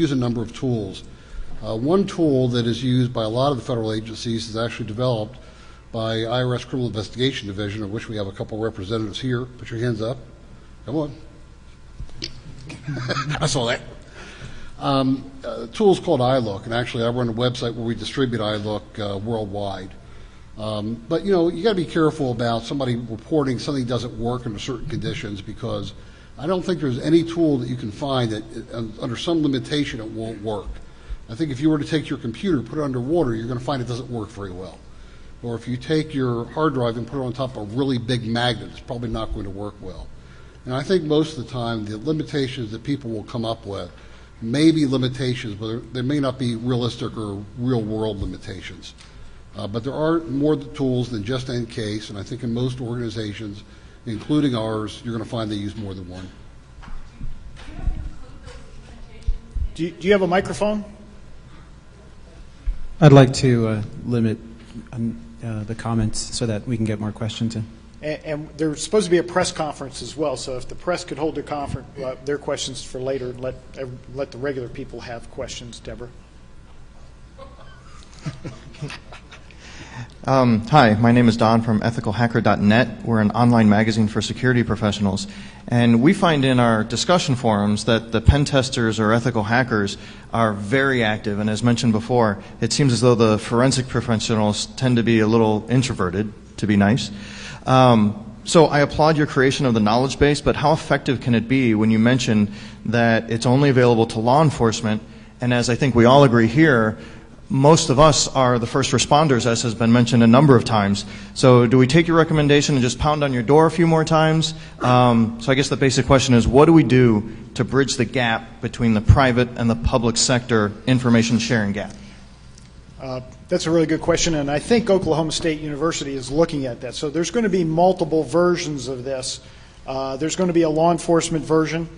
use a number of tools. One tool that is used by a lot of the federal agencies is actually developed by IRS Criminal Investigation Division, of which we have a couple representatives here. Put your hands up. Come on. I saw that. The tool is called iLook, and actually I run a website where we distribute iLook worldwide. But you got to be careful about somebody reporting something doesn't work under certain conditions, because I don't think there's any tool that you can find that under some limitation it won't work. I think if you were to take your computer, put it underwater, you're going to find it doesn't work very well. Or if you take your hard drive and put it on top of a really big magnet, it's probably not going to work well. And I think most of the time the limitations that people will come up with may be limitations, but they may not be realistic or real-world limitations. But there are more tools than just EnCase, and I think in most organizations, including ours, you're going to find they use more than one. Do you have a microphone? I'd like to limit the comments so that we can get more questions in. And there's supposed to be a press conference as well, so if the press could hold their questions for later, let the regular people have questions. Deborah. Hi, my name is Don from ethicalhacker.net. We're an online magazine for security professionals. And we find in our discussion forums that the pen testers or ethical hackers are very active. And as mentioned before, it seems as though the forensic professionals tend to be a little introverted, to be nice. So I applaud your creation of the knowledge base, but how effective can it be when you mention that it's only available to law enforcement? And as I think we all agree here, most of us are the first responders, as has been mentioned a number of times. So do we take your recommendation and just pound on your door a few more times? So I guess the basic question is, what do we do to bridge the gap between the private and the public sector information sharing gap? That's a really good question, and I think Oklahoma State University is looking at that. So there's going to be multiple versions of this. There's going to be a law enforcement version,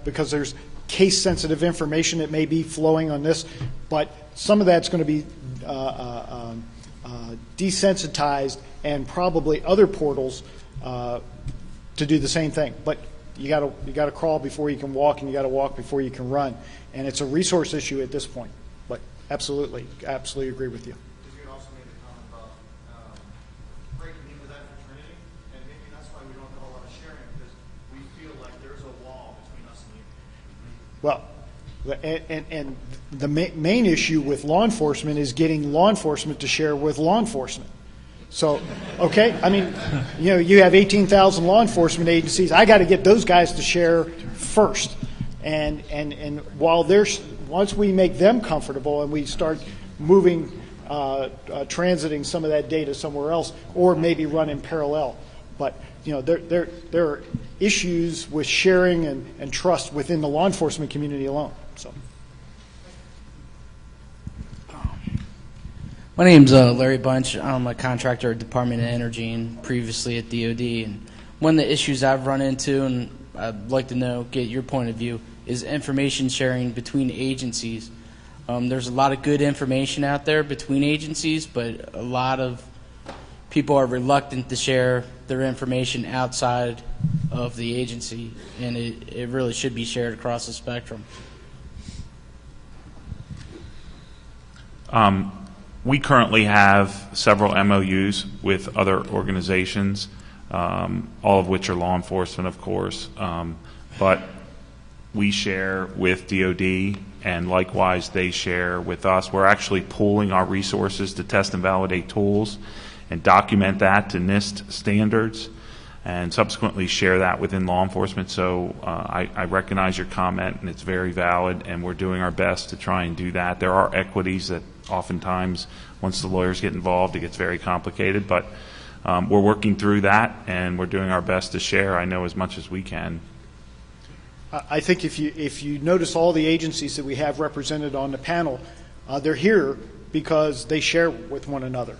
because there's case-sensitive information that may be flowing on this, but some of that's going to be desensitized, and probably other portals to do the same thing. But you got to crawl before you can walk, and you got to walk before you can run, and it's a resource issue at this point. But absolutely agree with you. You also made a comment about breaking into that fraternity, and maybe that's why we don't have a lot of sharing, because we feel like there's a wall between us and you. Well, and the main issue with law enforcement is getting law enforcement to share with law enforcement. So, okay, I mean, you have 18,000 law enforcement agencies. I got to get those guys to share first. And once we make them comfortable and we start moving, transiting some of that data somewhere else, or maybe run in parallel. But there are issues with sharing and trust within the law enforcement community alone. So, my name's Larry Bunch. I'm a contractor at Department of Energy and previously at DoD. And one of the issues I've run into, and I'd like to get your point of view, is information sharing between agencies. There's a lot of good information out there between agencies, but a lot of people are reluctant to share their information outside of the agency, and it really should be shared across the spectrum. We currently have several MOUs with other organizations, all of which are law enforcement, of course, but we share with DoD, and likewise they share with us. We're actually pooling our resources to test and validate tools and document that to NIST standards, and subsequently share that within law enforcement. So I recognize your comment, and it's very valid, and we're doing our best to try and do that. There are equities that oftentimes, once the lawyers get involved, it gets very complicated, but we're working through that, and we're doing our best to share, I know, as much as we can. I think if you notice all the agencies that we have represented on the panel, they're here because they share with one another,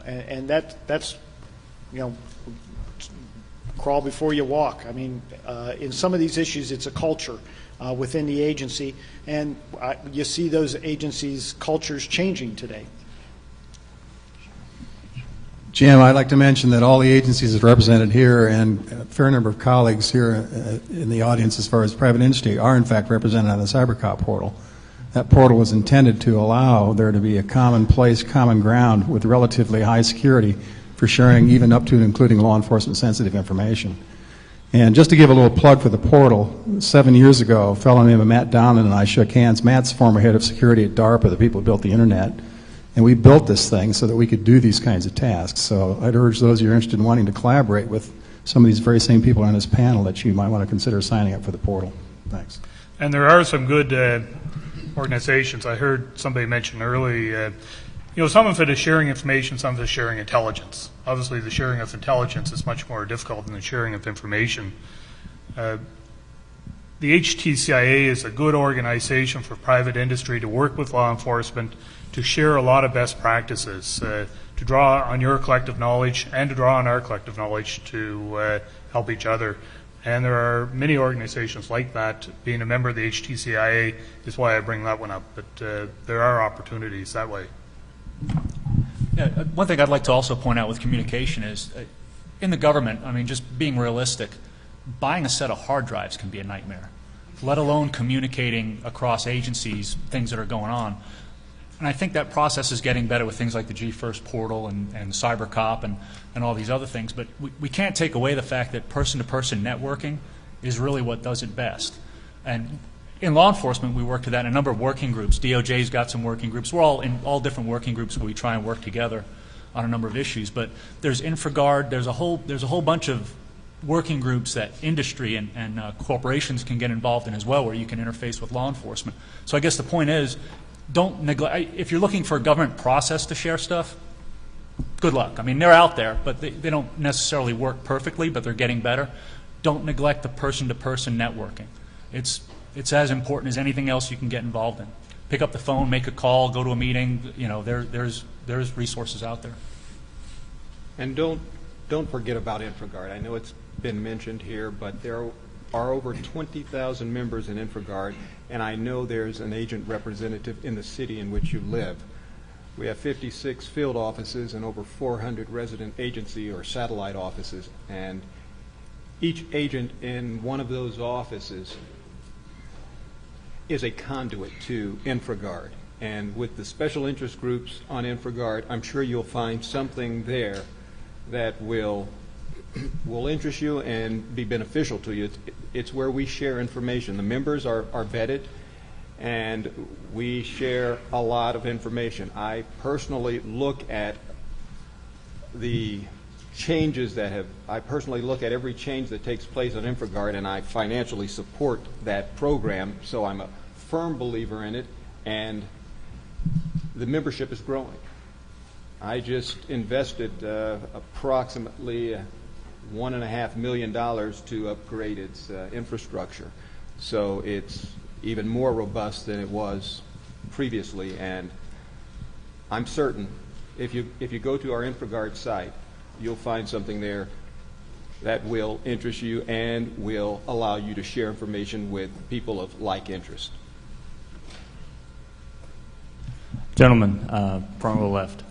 and that's crawl before you walk. I mean, in some of these issues, it's a culture within the agency, and you see those agencies' cultures changing today. Jim, I'd like to mention that all the agencies that are represented here and a fair number of colleagues here in the audience as far as private industry are in fact represented on the CyberCop portal. That portal was intended to allow there to be a common place, common ground with relatively high security for sharing even up to and including law enforcement sensitive information. And just to give a little plug for the portal, 7 years ago, a fellow named Matt Donlan and I shook hands. Matt's former head of security at DARPA, the people who built the internet. And we built this thing so that we could do these kinds of tasks. So I'd urge those who are interested in wanting to collaborate with some of these very same people on this panel that you might want to consider signing up for the portal. Thanks. And there are some good organizations. I heard somebody mention earlier, some of it is sharing information, some of it is sharing intelligence. Obviously, the sharing of intelligence is much more difficult than the sharing of information. The HTCIA is a good organization for private industry to work with law enforcement, to share a lot of best practices, to draw on your collective knowledge and to draw on our collective knowledge to help each other. And there are many organizations like that. Being a member of the HTCIA is why I bring that one up, but there are opportunities that way. Yeah, one thing I'd like to also point out with communication is, in the government, I mean, just being realistic, buying a set of hard drives can be a nightmare, let alone communicating across agencies, things that are going on. And I think that process is getting better with things like the G1st portal and CyberCop and all these other things. But we can't take away the fact that person-to-person networking is really what does it best. And in law enforcement, we work to that in a number of working groups. DOJ's got some working groups. We're all in all different working groups where we try and work together on a number of issues. But there's InfraGard. There's a whole bunch of working groups that industry and corporations can get involved in as well, where you can interface with law enforcement. So I guess the point is, don't neglect. If you're looking for a government process to share stuff, good luck. I mean, they're out there, but they don't necessarily work perfectly, but they're getting better. Don't neglect the person-to-person networking. It's as important as anything else you can get involved in. Pick up the phone, make a call, go to a meeting. There's resources out there. And don't forget about InfraGard. I know it's been mentioned here, but there are over 20,000 members in InfraGard, and I know there's an agent representative in the city in which you live. We have 56 field offices and over 400 resident agency or satellite offices, and each agent in one of those offices is a conduit to InfraGard. And with the special interest groups on InfraGard, I'm sure you'll find something there that will interest you and be beneficial to you. It's where we share information. The members are vetted, and we share a lot of information. I personally look at the changes I personally look at every change that takes place on InfraGard, and I financially support that program, so I'm a firm believer in it, and the membership is growing. I just invested approximately $1.5 million to upgrade its infrastructure. So it's even more robust than it was previously, and I'm certain if you go to our InfraGard site, you'll find something there that will interest you and will allow you to share information with people of like interest. Gentlemen, front row left.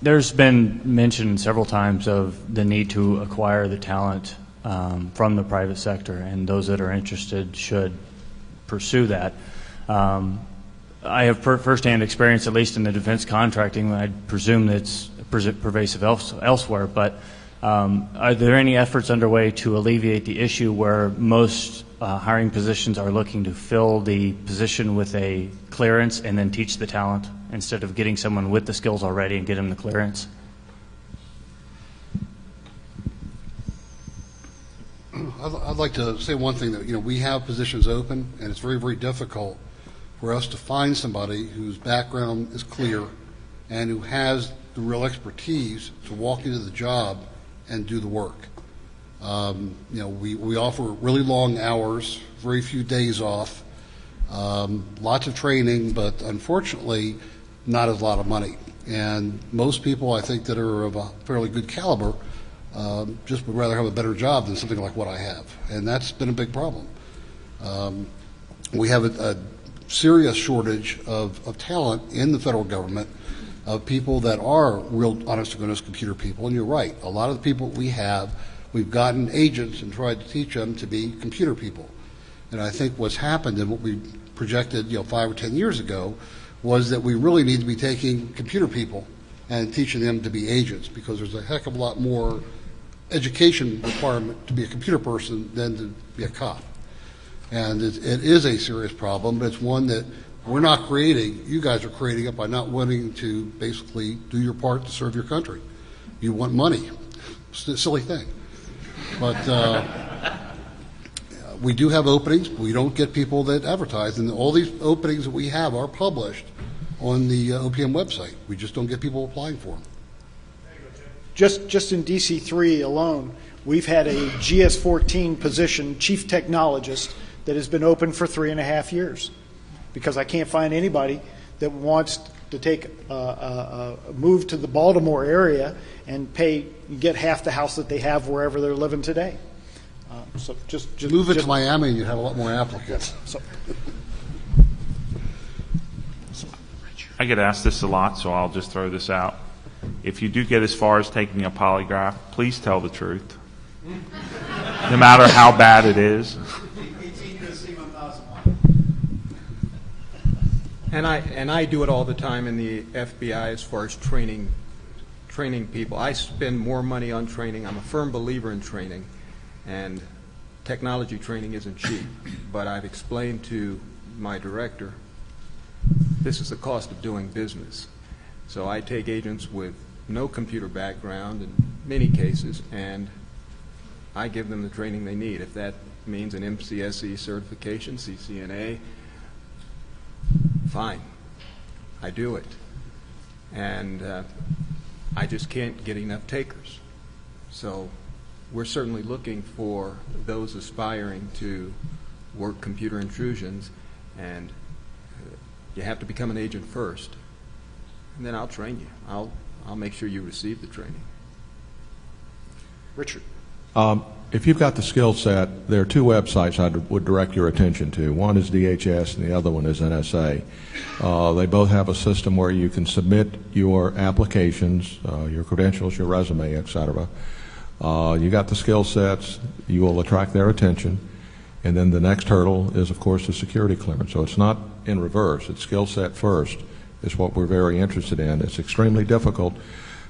There's been mention several times of the need to acquire the talent from the private sector, and those that are interested should pursue that. I have firsthand experience, at least in the defense contracting. I presume that's pervasive elsewhere, but are there any efforts underway to alleviate the issue where most hiring positions are looking to fill the position with a clearance and then teach the talent instead of getting someone with the skills already and get them the clearance? I'd like to say one thing, that we have positions open, and it's very, very difficult for us to find somebody whose background is clear and who has the real expertise to walk into the job and do the work. We offer really long hours, very few days off, lots of training, but unfortunately not a lot of money. And most people, I think, that are of a fairly good caliber just would rather have a better job than something like what I have, and that's been a big problem. We have a serious shortage of talent in the federal government. of people that are real honest-to-goodness computer people. And you're right, a lot of the people we have, we've gotten agents and tried to teach them to be computer people. And I think what's happened and what we projected 5 or 10 years ago was that we really need to be taking computer people and teaching them to be agents, because there's a heck of a lot more education requirement to be a computer person than to be a cop. And it is a serious problem, but it's one that we're not creating. You guys are creating it by not wanting to basically do your part to serve your country. You want money. It's a silly thing. But we do have openings. We don't get people that advertise. And all these openings that we have are published on the OPM website. We just don't get people applying for them. Just in DC3 alone, we've had a GS14 position, chief technologist, that has been open for 3.5 years, because I can't find anybody that wants to take a move to the Baltimore area and get half the house that they have wherever they're living today. So just move it to Miami, and you have a lot more applicants. I get asked this a lot, so I'll just throw this out. If you do get as far as taking a polygraph, please tell the truth, no matter how bad it is. And I do it all the time in the FBI as far as training people. I spend more money on training. I'm a firm believer in training, and technology training isn't cheap. But I've explained to my director, this is the cost of doing business. So I take agents with no computer background in many cases, and I give them the training they need. If that means an MCSE certification, CCNA, fine. I do it. And I just can't get enough takers. So we're certainly looking for those aspiring to work computer intrusions, and you have to become an agent first. And then I'll train you. I'll make sure you receive the training. Richard. If you've got the skill set, there are two websites I would direct your attention to. One is DHS and the other one is NSA. They both have a system where you can submit your applications, your credentials, your resume, etc. You got the skill sets, you will attract their attention, and then the next hurdle is, of course, the security clearance. So it's not in reverse. It's skill set first is what we're very interested in. It's extremely difficult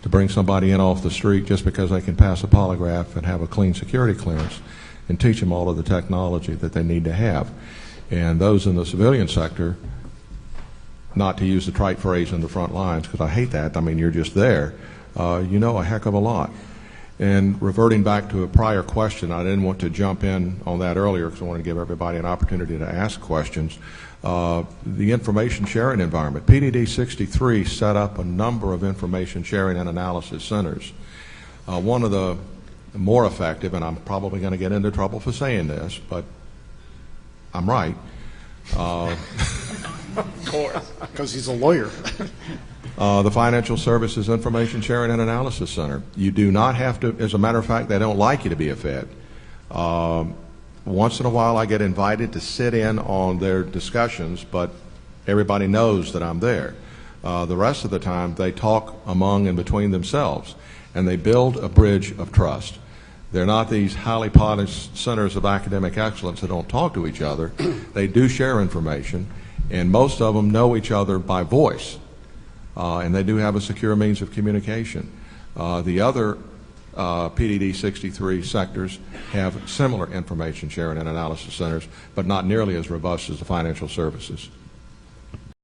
to bring somebody in off the street just because they can pass a polygraph and have a clean security clearance and teach them all of the technology that they need to have. And those in the civilian sector, not to use the trite phrase in the front lines, because I hate that, I mean, you're just there, you know a heck of a lot. And reverting back to a prior question, I didn't want to jump in on that earlier because I wanted to give everybody an opportunity to ask questions. The information sharing environment. PDD 63 set up a number of information sharing and analysis centers. One of the more effective, and I'm probably going to get into trouble for saying this, but I'm right. Of course, because he's a lawyer. The Financial Services Information Sharing and Analysis Center. You do not have to, as a matter of fact, they don't like you to be a Fed. Once in a while I get invited to sit in on their discussions, but everybody knows that I'm there. The rest of the time they talk among and between themselves, and they build a bridge of trust. They're not these highly polished centers of academic excellence that don't talk to each other. They do share information, and most of them know each other by voice, and they do have a secure means of communication. The other PDD 63 sectors have similar information sharing and analysis centers, but not nearly as robust as the financial services.